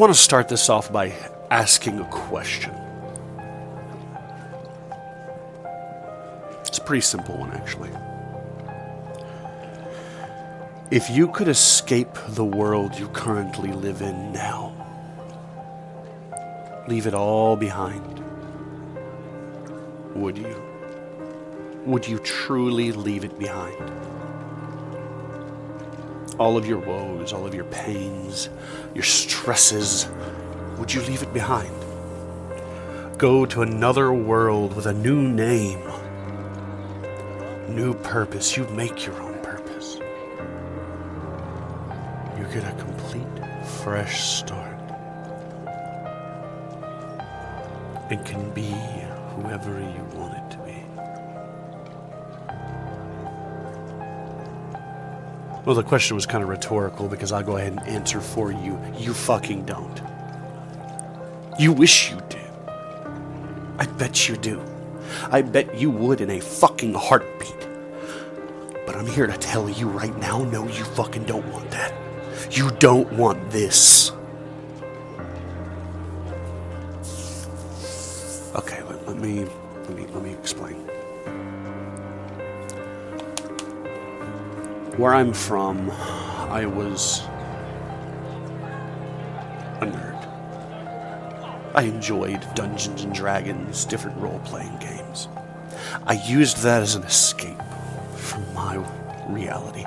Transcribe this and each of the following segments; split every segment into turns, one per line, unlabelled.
want to start this off by asking a question. It's a pretty simple one, actually. If you could escape the world you currently live in now, leave it all behind, would you? Would you truly leave it behind? All of your woes, all of your pains, your stresses, would you leave it behind? Go to another world with a new name, new purpose. You make your own purpose. You get a complete, fresh start and can be whoever you want it to be. Well, the question was kind of rhetorical because I'll go ahead and answer for you. You fucking don't. You wish you did. I bet you do. I bet you would in a fucking heartbeat. But I'm here to tell you right now, no, you fucking don't want that. You don't want this. Okay, let me explain. Where I'm from, I was a nerd. I enjoyed Dungeons and Dragons, different role-playing games. I used that as an escape from my reality.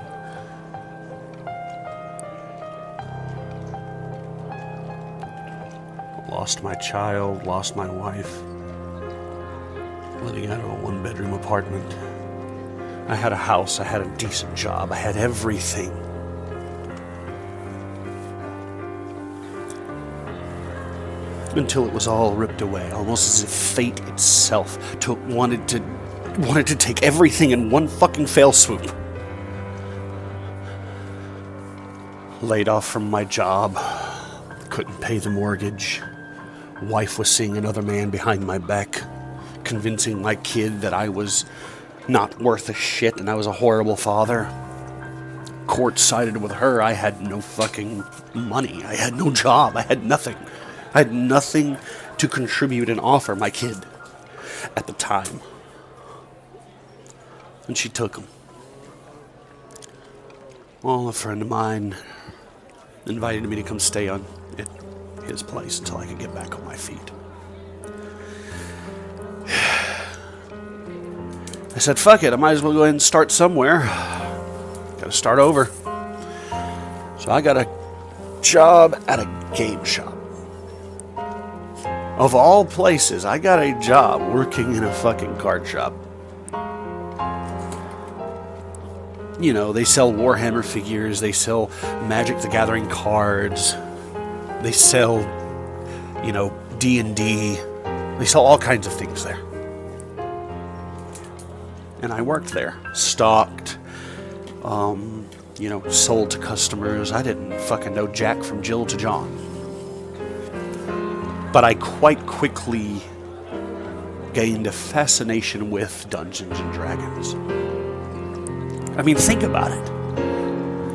Lost my child, lost my wife, living out of a one-bedroom apartment. I had a house, I had a decent job, I had everything. Until it was all ripped away, almost as if fate itself wanted to take everything in one fucking fell swoop. Laid off from my job, couldn't pay the mortgage. Wife was seeing another man behind my back, convincing my kid that I was not worth a shit and I was a horrible father. Court sided with her. I had no fucking money. I had no job. I had nothing. I had nothing to contribute and offer my kid at the time. And she took him. Well, a friend of mine invited me to come stay at his place until I could get back on my feet. I said, fuck it, I might as well go ahead and start somewhere. Gotta start over. So I got a job at a game shop. Of all places, I got a job working in a fucking card shop. You know, they sell Warhammer figures, they sell Magic the Gathering cards, they sell, D&D, they sell all kinds of things there. And I worked there, stocked, sold to customers. I didn't fucking know Jack from Jill to John. But I quite quickly gained a fascination with Dungeons and Dragons. I mean, think about it.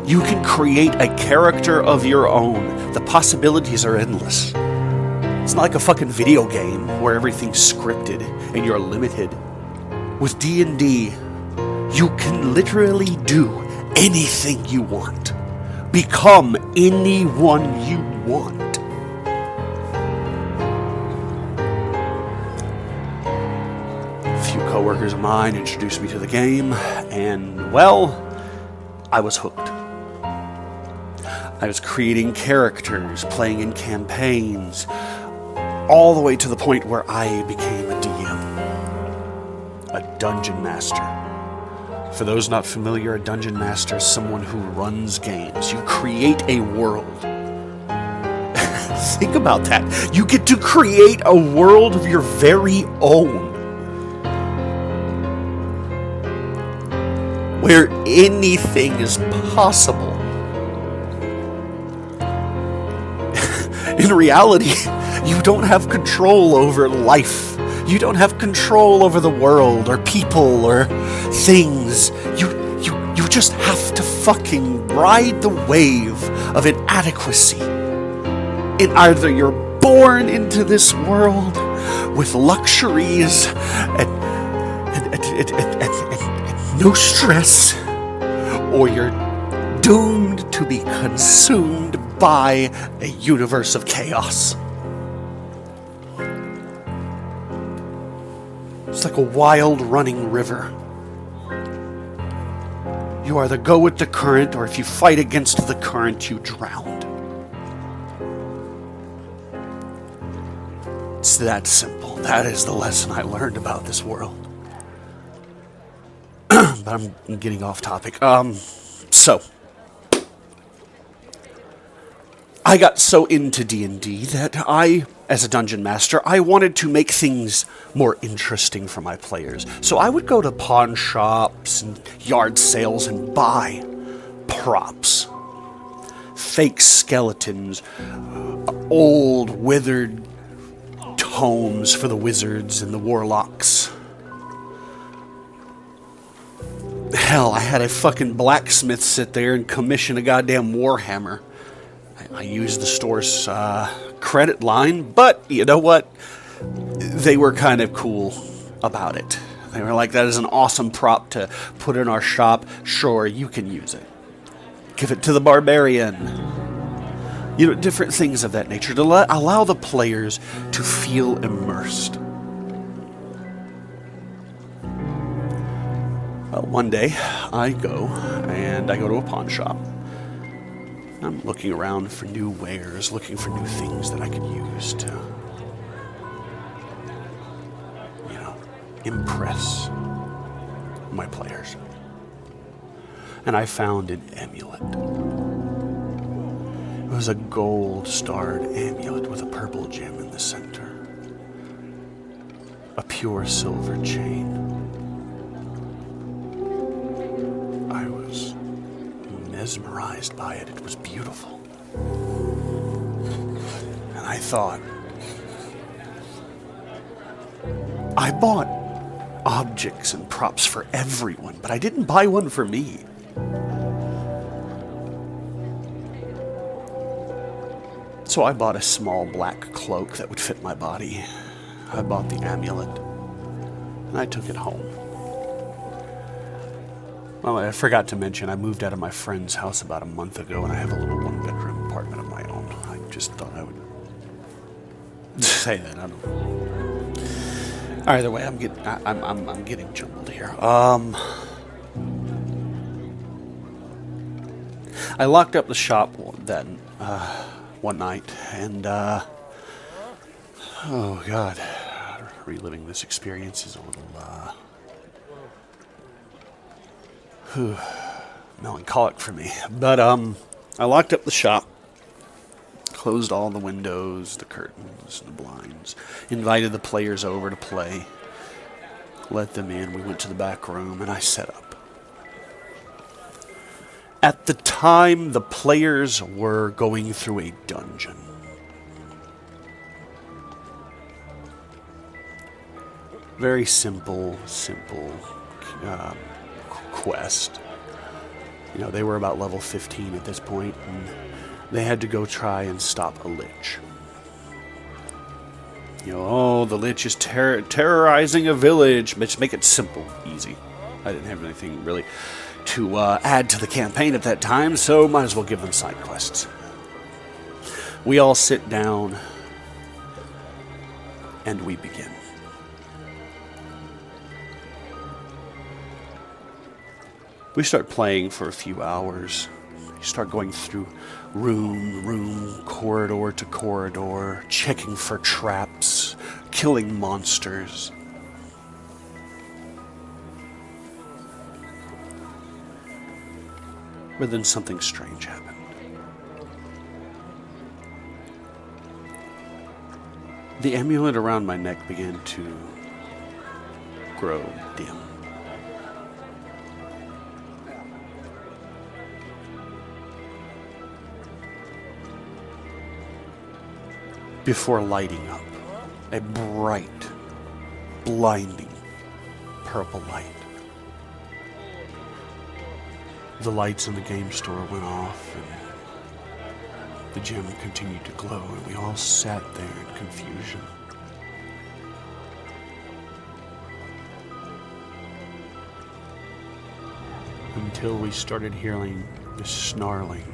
You can create a character of your own. The possibilities are endless. It's not like a fucking video game where everything's scripted and you're limited. With D&D, you can literally do anything you want. Become anyone you want. A few coworkers of mine introduced me to the game, and, well, I was hooked. I was creating characters, playing in campaigns, all the way to the point where I became a DM. A dungeon master. For those not familiar, a dungeon master is someone who runs games. You create a world. Think about that. You get to create a world of your very own. Where anything is possible. In reality, you don't have control over life. You don't have control over the world or people or things. You just have to fucking ride the wave of inadequacy in either you're born into this world with luxuries and no stress, or you're doomed to be consumed by a universe of chaos. It's like a wild running river. You either go with the current, or if you fight against the current, you drown. It's that simple. That is the lesson I learned about this world. But I'm getting off topic. So I got so into D&D that I, as a dungeon master, I wanted to make things more interesting for my players. So I would go to pawn shops and yard sales and buy props. Fake skeletons, old withered tomes for the wizards and the warlocks. Hell, I had a fucking blacksmith sit there and commission a goddamn warhammer. I used the store's credit line, but you know what? They were kind of cool about it. They were like, that is an awesome prop to put in our shop. Sure, you can use it. Give it to the barbarian. You know, different things of that nature to allow the players to feel immersed. Well, one day, I go to a pawn shop. I'm looking around for new wares, looking for new things that I could use to, you know, impress my players. And I found an amulet. It was a gold-starred amulet with a purple gem in the center. A pure silver chain. I was mesmerized by it. It was beautiful. And I thought, I bought objects and props for everyone, but I didn't buy one for me. So I bought a small black cloak that would fit my body. I bought the amulet, and I took it home. Well, I forgot to mention, I moved out of my friend's house about a month ago, and I have a little one-bedroom apartment of my own. I just thought I would say that. I don't know. Either way, I'm getting jumbled here. I locked up the shop then one night, and oh god, reliving this experience is a little melancholic for me. But I locked up the shop, closed all the windows, the curtains, the blinds, invited the players over to play, let them in. We went to the back room, and I set up. At the time, the players were going through a dungeon. Very simple quest. You know, they were about level 15 at this point, and they had to go try and stop a lich. You know, oh, the lich is terrorizing a village. Let's make it simple, easy. I didn't have anything really to add to the campaign at that time, so might as well give them side quests. We all sit down, and we begin. We start playing for a few hours. You start going through room, corridor to corridor, checking for traps, killing monsters. But then something strange happened. The amulet around my neck began to grow dim. Before lighting up, a bright, blinding purple light. The lights in the game store went off, and The gem continued to glow, and we all sat there in confusion. Until we started hearing the snarling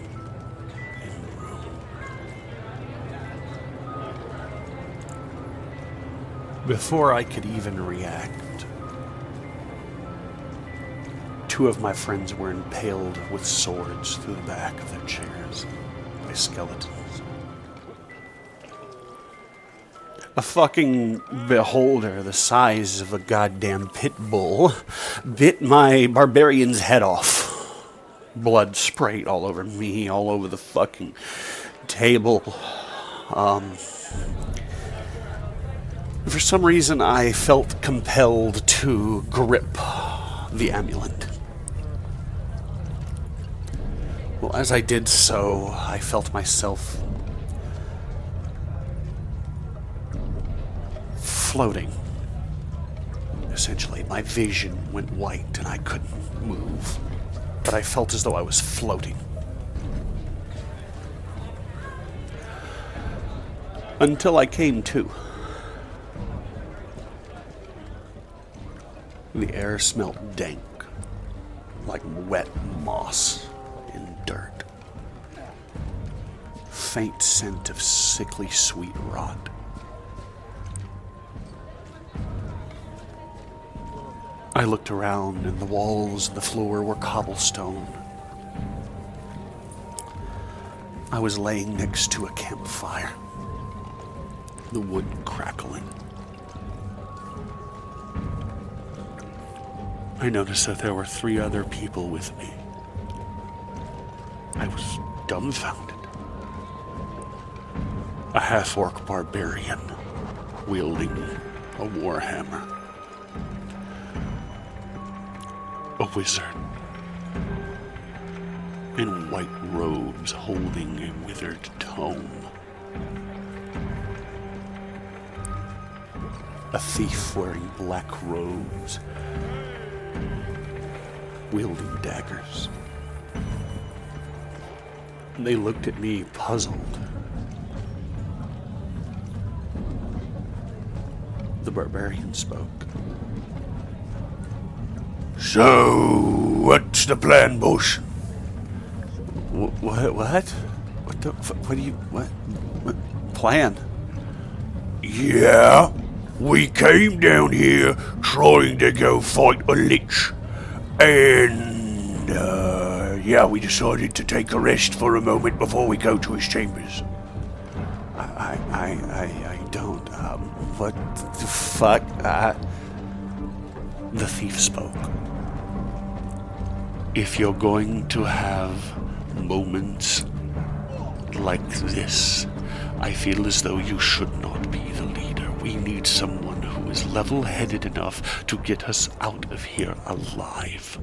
in the room. Before I could even react, two of my friends were impaled with swords through the back of their chairs by skeletons. A fucking beholder the size of a goddamn pit bull bit my barbarian's head off. Blood sprayed all over me, all over the fucking table. For some reason, I felt compelled to grip the amulet. Well, as I did so, I felt myself floating. Essentially, my vision went white and I couldn't move, but I felt as though I was floating. Until I came to. The air smelled dank, like wet moss and dirt. Faint scent of sickly sweet rot. I looked around, and the walls and the floor were cobblestone. I was laying next to a campfire, the wood crackling. I noticed that there were 3 other people with me. I was dumbfounded. A half-orc barbarian wielding a warhammer. A wizard in white robes holding a withered tome. A thief wearing black robes, wielding daggers. They looked at me puzzled. The barbarian spoke.
So, what's the plan, boss?
What? What the? What do you? What plan?
Yeah, we came down here trying to go fight a lich, and yeah, we decided to take a rest for a moment before we go to his chambers.
I don't. What the fuck? The thief spoke. If you're going to have moments like this, I feel as though you should not be the leader. We need someone who is level-headed enough to get us out of here alive.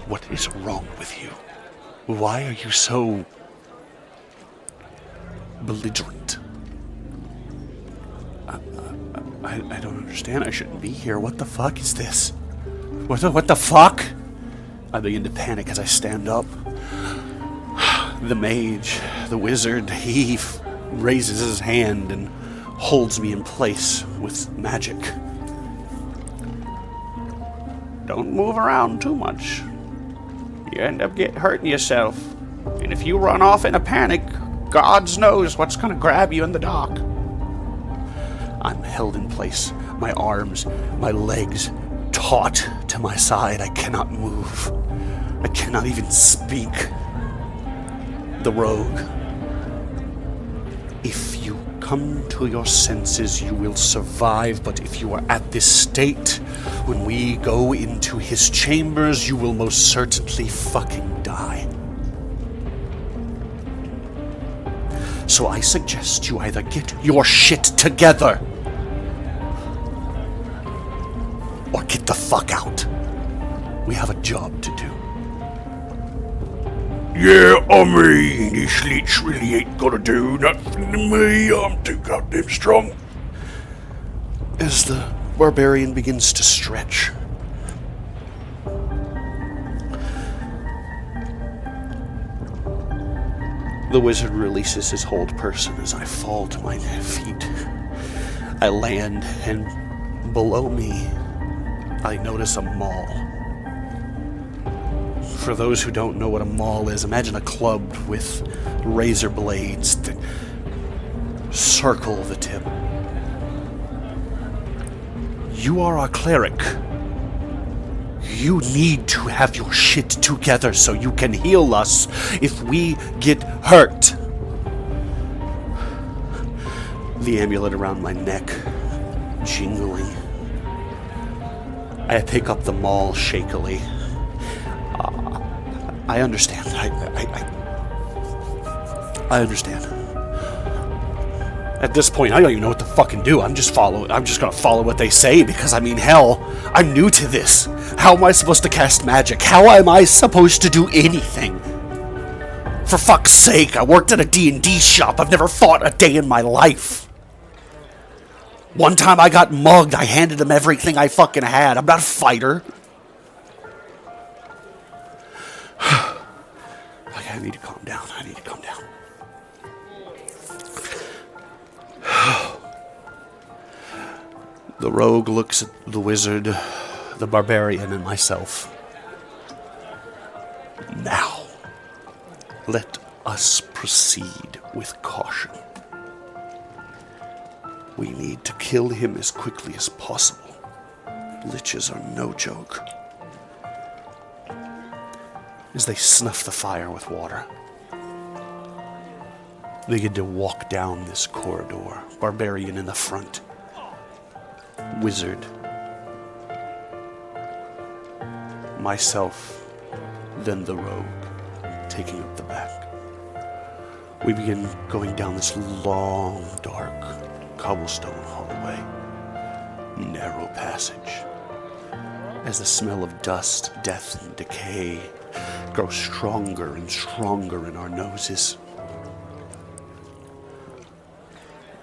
What is wrong with you? Why are you so belligerent? I don't understand. I shouldn't be here. What the fuck is this? What the fuck? I begin to panic as I stand up. The mage, the wizard, he raises his hand and holds me in place with magic. Don't move around too much. You end up hurting yourself. And if you run off in a panic, God knows what's gonna grab you in the dark. I'm held in place, my arms, my legs taut to my side. I cannot move. I cannot even speak. The rogue. If you come to your senses, you will survive, but if you are at this state, when we go into his chambers, you will most certainly fucking die. So I suggest you either get your shit together or get the fuck out. We have a job to do.
Yeah, I mean, this lich really ain't gonna do nothing to me. I'm too goddamn strong.
As the barbarian begins to stretch, The wizard releases his hold person as I fall to my feet. I land, and below me, I notice a maul. For those who don't know what a maul is, imagine a club with razor blades that circle the tip. You are a cleric. You need to have your shit together so you can heal us if we get hurt. The amulet around my neck, jingling. I pick up the maul shakily. I understand. I understand. At this point, I don't even know what to fucking do. I'm just gonna follow what they say because, I mean, hell, I'm new to this. How am I supposed to cast magic? How am I supposed to do anything? For fuck's sake, I worked at a D&D shop. I've never fought a day in my life. One time I got mugged. I handed them everything I fucking had. I'm not a fighter. Okay, I need to calm down. The rogue looks at the wizard, the barbarian, and myself. Now, let us proceed with caution. We need to kill him as quickly as possible. Liches are no joke. As they snuff the fire with water, they begin to walk down this corridor, barbarian in the front. Wizard, myself, then the rogue, taking up the back. We begin going down this long, dark, cobblestone hallway, narrow passage. As the smell of dust, death, and decay grows stronger and stronger in our noses,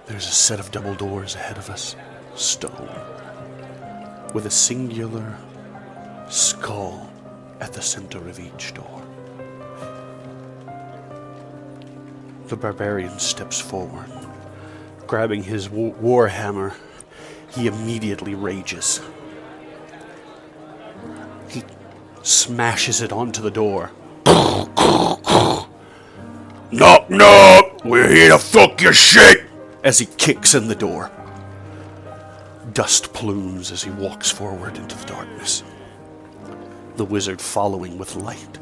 there's a set of double doors ahead of us. Stone, with a singular skull at the center of each door. The barbarian steps forward. Grabbing his war hammer, he immediately rages. He smashes it onto the door.
Knock, knock! We're here to fuck your shit!
As he kicks in the door. Dust plumes as he walks forward into the darkness. The wizard following with light.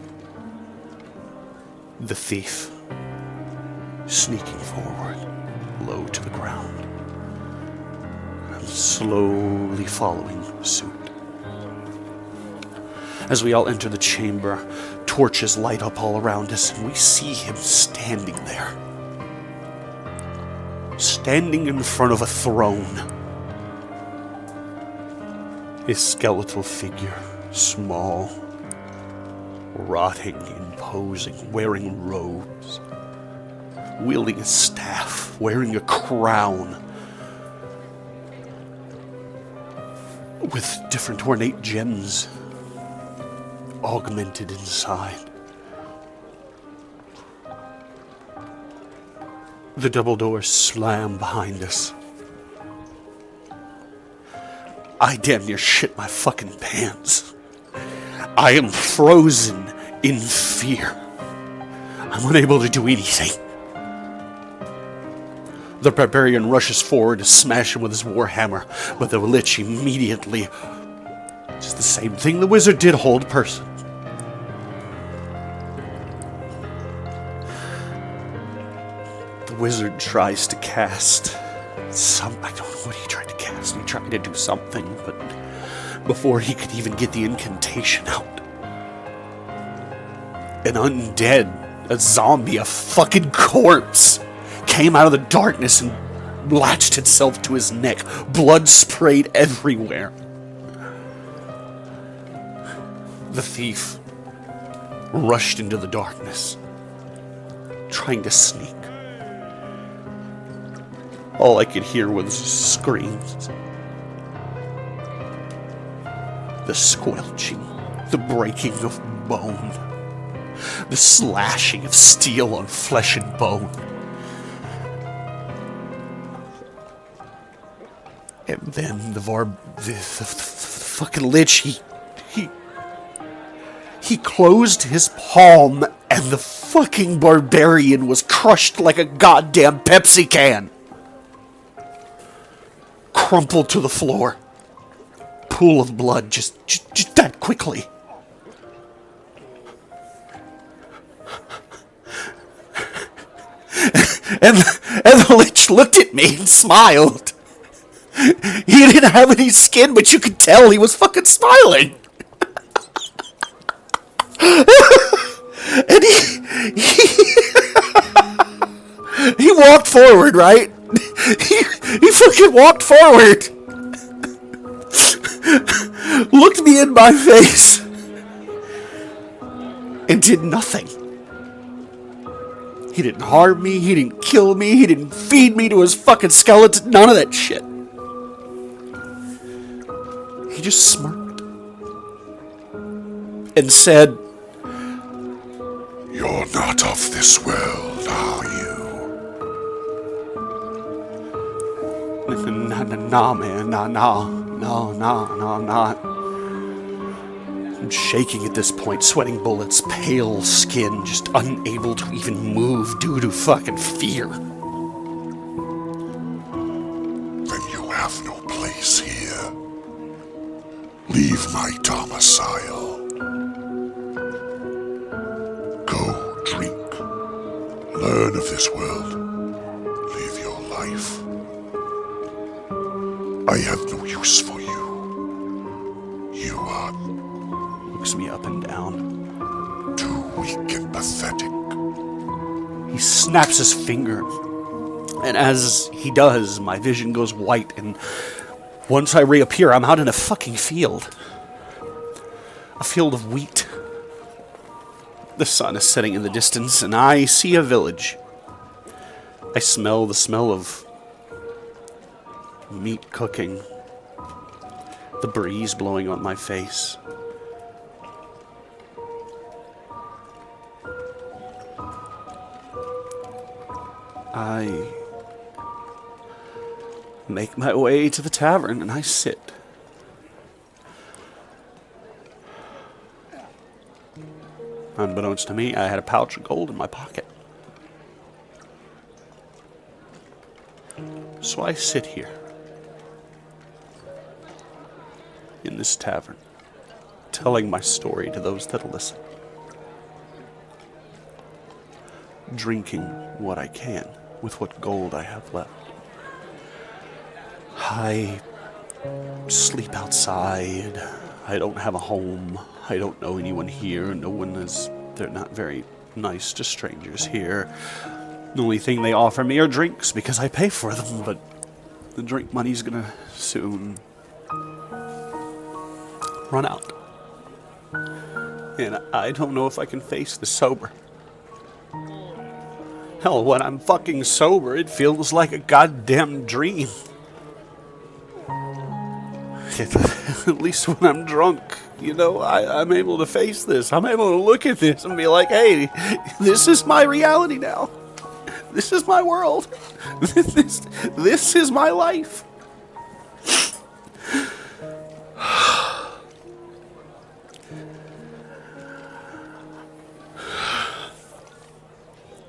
The thief sneaking forward, low to the ground, and slowly following suit. As we all enter the chamber, torches light up all around us, and we see him standing there. Standing in front of a throne. His skeletal figure, small, rotting, imposing, wearing robes, wielding a staff, wearing a crown, with different ornate gems augmented inside. The double doors slam behind us. I damn near shit my fucking pants. I am frozen in fear. I'm unable to do anything. The barbarian rushes forward to smash him with his warhammer, but the lich immediately, it's the same thing the wizard did, hold person. The wizard tries to cast I don't know what he tried to cast. He tried to do something, but before he could even get the incantation out, an undead, a zombie, a fucking corpse came out of the darkness and latched itself to his neck. Blood sprayed everywhere. The thief rushed into the darkness, trying to sneak. All I could hear was screams. The squelching, the breaking of bone. The slashing of steel on flesh and bone. And then the fucking lich, he closed his palm, and the fucking barbarian was crushed like a goddamn Pepsi can. Crumpled to the floor. Pool of blood, just that quickly. And the lich looked at me and smiled. He didn't have any skin, but you could tell he was fucking smiling. And he walked forward, right? He fucking walked forward. Looked me in my face. And did nothing. He didn't harm me, he didn't kill me, he didn't feed me to his fucking skeleton, none of that shit. He just smirked. And said,
"You're not of this world, are you?"
Nah, man, nah, I'm not. I'm shaking at this point, sweating bullets, pale skin, just unable to even move due to fucking fear.
Then you have no place here. Leave my domicile. Go drink. Learn of this world. Live your life. I have no use for you. You are
Looks me up and down.
too weak and pathetic.
He snaps his finger. And as he does, my vision goes white, and once I reappear, I'm out in a fucking field. A field of wheat. The sun is setting in the distance, and I see a village. I smell the smell of meat cooking. The breeze blowing on my face. I make my way to the tavern and I sit. Unbeknownst to me, I had a pouch of gold in my pocket. So I sit here in this tavern, telling my story to those that'll listen. Drinking what I can with what gold I have left. I sleep outside. I don't have a home. I don't know anyone here. No one is... They're not very nice to strangers here. The only thing they offer me are drinks because I pay for them, but the drink money's gonna soon run out. And I don't know if I can face the sober. Hell, when I'm fucking sober, it feels like a goddamn dream. At least when I'm drunk, you know, I'm able to face this. I'm able to look at this and be like, hey, this is my reality now. This is my world. This is my life.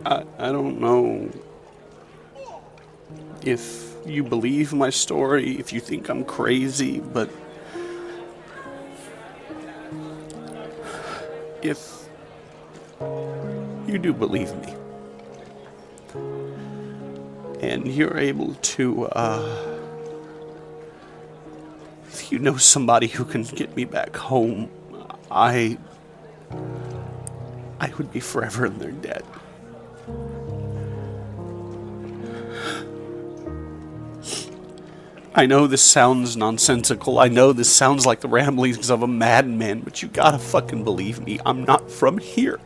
I don't know if you believe my story, if you think I'm crazy, but if you do believe me, and you're able to, if you know somebody who can get me back home, I would be forever in their debt. I know this sounds nonsensical. I know this sounds like the ramblings of a madman, but you gotta fucking believe me. I'm not from here.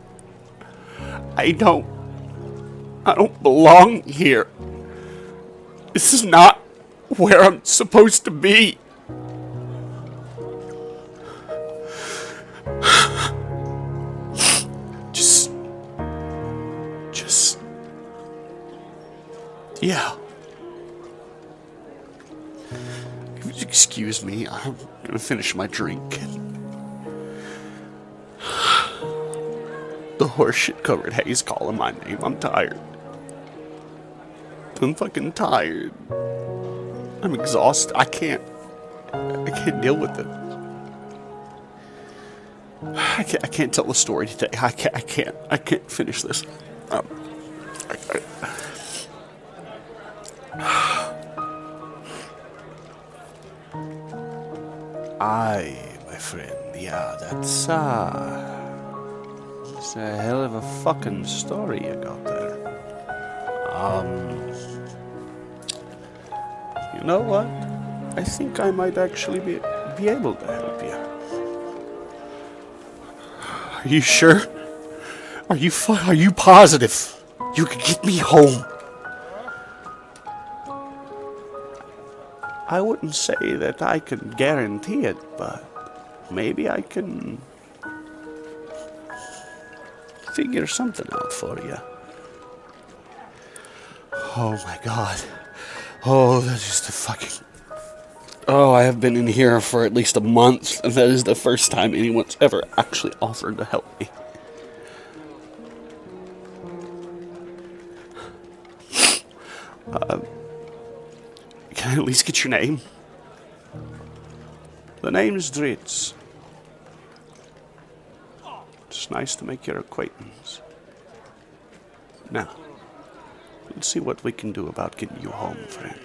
I don't belong here. This is not where I'm supposed to be. Yeah. Excuse me, I'm gonna finish my drink. The horseshit covered haze calling my name. I'm tired. I'm fucking tired. I'm exhausted. I can't deal with it. I can't tell the story today. I can't finish this. My friend, yeah, it's a hell of a fucking story you got there. You know what? I think I might actually be able to help you. Are you sure? Are you positive? You can get me home. I wouldn't say that I can guarantee it, but maybe I can figure something out for you. Oh my god. Oh, that is the fucking... Oh, I have been in here for at least a month, and that is the first time anyone's ever actually offered to help me. Can I at least get your name? The name's Dritz. It's nice to make your acquaintance. Now, let's see what we can do about getting you home, friend.